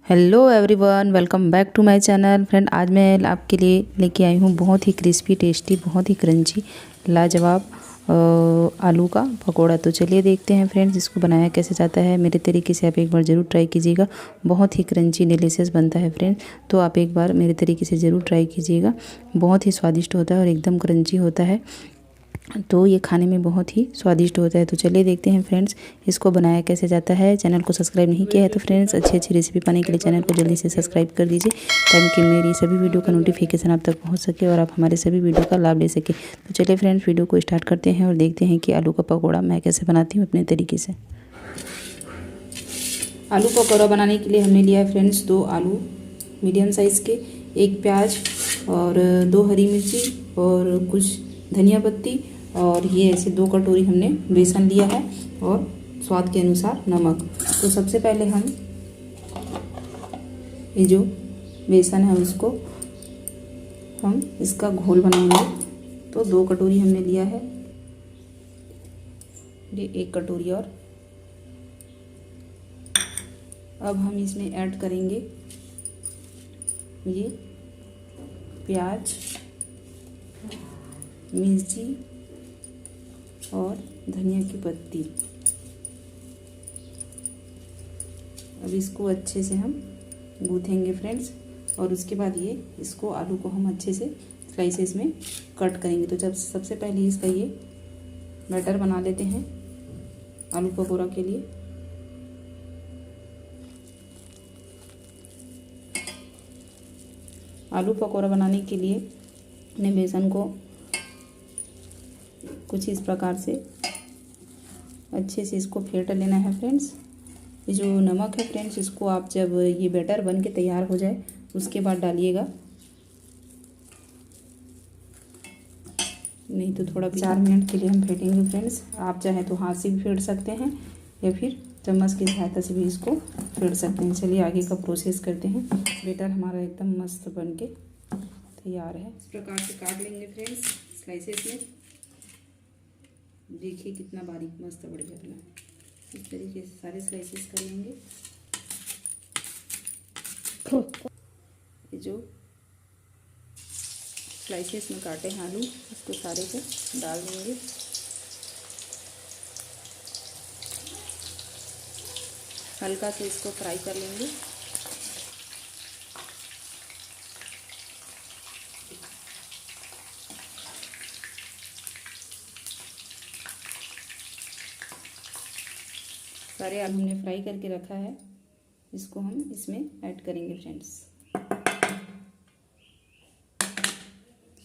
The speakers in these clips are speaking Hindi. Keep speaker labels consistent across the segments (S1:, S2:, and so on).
S1: Hello everyone, welcome back to my channel. Friend, आज मैं आपके लिए लेके आई हूँ बहुत ही क्रिस्पी, टेस्टी, बहुत ही क्रंची, लाजवाब आलू का पकोड़ा। तो चलिए देखते हैं फ्रेंड्स, इसको बनाया कैसे जाता है। मेरे तरीके से आप एक बार ज़रूर ट्राई कीजिएगा। बहुत ही क्रंची, डिलीशियस बनता है फ्रेंड्स। तो आप एक बार मेरे तरीके से ज़रूर ट्राई कीजिएगा। बहुत ही स्वादिष्ट होता है और एकदम क्रंची होता है। तो ये खाने में बहुत ही स्वादिष्ट होता है। तो चलिए देखते हैं फ्रेंड्स, इसको बनाया कैसे जाता है। चैनल को सब्सक्राइब नहीं किया है तो फ्रेंड्स, अच्छी अच्छी रेसिपी पाने के लिए चैनल को जल्दी से सब्सक्राइब कर दीजिए, ताकि मेरी सभी वीडियो का नोटिफिकेशन आप तक पहुंच सके और आप हमारे सभी वीडियो का लाभ ले सके। तो चलिए फ्रेंड्स, वीडियो को स्टार्ट करते हैं और देखते हैं कि आलू का पकौड़ा मैं कैसे बनाती हूँ अपने तरीके से। आलू पकौड़ा बनाने के लिए हमने लिया है फ्रेंड्स 2 आलू मीडियम साइज़ के, 1 प्याज और 2 हरी मिर्ची और कुछ धनिया पत्ती, और ये ऐसे 2 कटोरी हमने बेसन लिया है और स्वाद के अनुसार नमक। तो सबसे पहले हम ये जो बेसन है उसको हम इसका घोल बनाएंगे। तो 2 कटोरी हमने लिया है, ये 1 कटोरी और। अब हम इसमें ऐड करेंगे ये प्याज, मिर्ची और धनिया की पत्ती। अब इसको अच्छे से हम गूँथेंगे फ्रेंड्स, और उसके बाद ये इसको आलू को हम अच्छे से स्लाइसेस में कट करेंगे। तो जब सबसे पहले इसका ये बैटर बना लेते हैं आलू पकौड़ा के लिए। आलू पकौड़ा बनाने के लिए अपने बेसन को कुछ इस प्रकार से अच्छे से इसको फेंट लेना है फ्रेंड्स। ये जो नमक है फ्रेंड्स, इसको आप जब ये बैटर बन के तैयार हो जाए उसके बाद डालिएगा, नहीं तो थोड़ा 4 मिनट के लिए हम फेंटेंगे फ्रेंड्स। आप चाहे तो हाथ से भी फेंट सकते हैं या फिर चम्मच की सहायता से भी इसको फेंट सकते हैं। चलिए आगे का प्रोसेस करते हैं। बैटर हमारा एकदम मस्त बन के तैयार है। इस प्रकार से काट लेंगे फ्रेंड्स स्लाइसेस में। देखिए कितना बारीक मस्त बढ़िया बना है। इस तरीके से सारे स्लाइसेस कर लेंगे। ये जो स्लाइसेस में काटे हैं आलू, इसको सारे को डाल देंगे। हल्का से इसको फ्राई कर लेंगे। सारे आलू हमने फ्राई करके रखा है, इसको हम इसमें ऐड करेंगे फ्रेंड्स।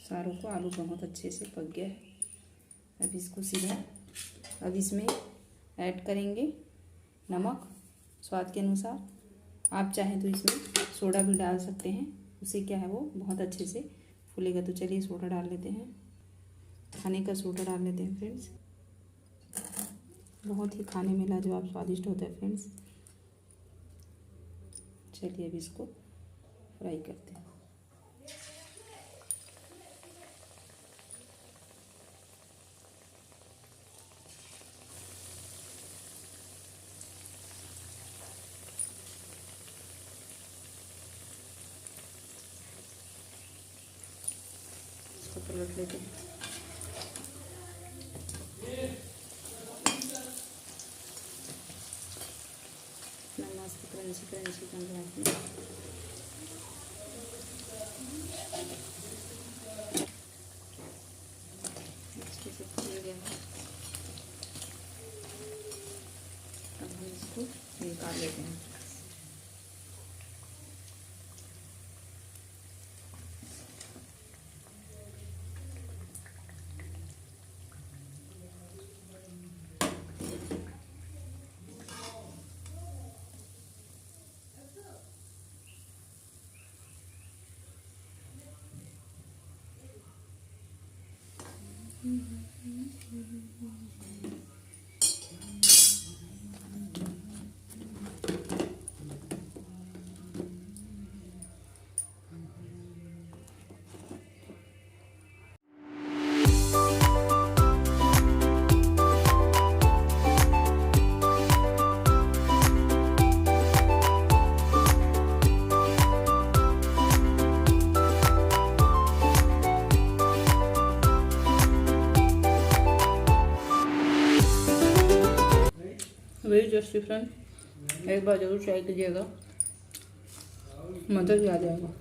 S1: सारों को आलू बहुत अच्छे से पक गया है। अब इसको सीधा अब इसमें ऐड करेंगे नमक स्वाद के अनुसार। आप चाहें तो इसमें सोडा भी डाल सकते हैं, उससे क्या है वो बहुत अच्छे से फूलेगा। तो चलिए सोडा डाल लेते हैं, खाने का सोडा डाल लेते हैं फ्रेंड्स। बहुत ही खाने में लाजवाब स्वादिष्ट होता है फ्रेंड्स। चलिए अब इसको फ्राई करते हैं। इसको पलट लेते हैं। मस्त क्रंची क्रंची बन रहा है। अच्छे से फूल गया है। अब हम इसको निकाल लेते हैं।
S2: वेरी टेस्टी फ्रेंड, एक बार ज़रूर ट्राई कीजिएगा, मज़ा ही आ जाएगा।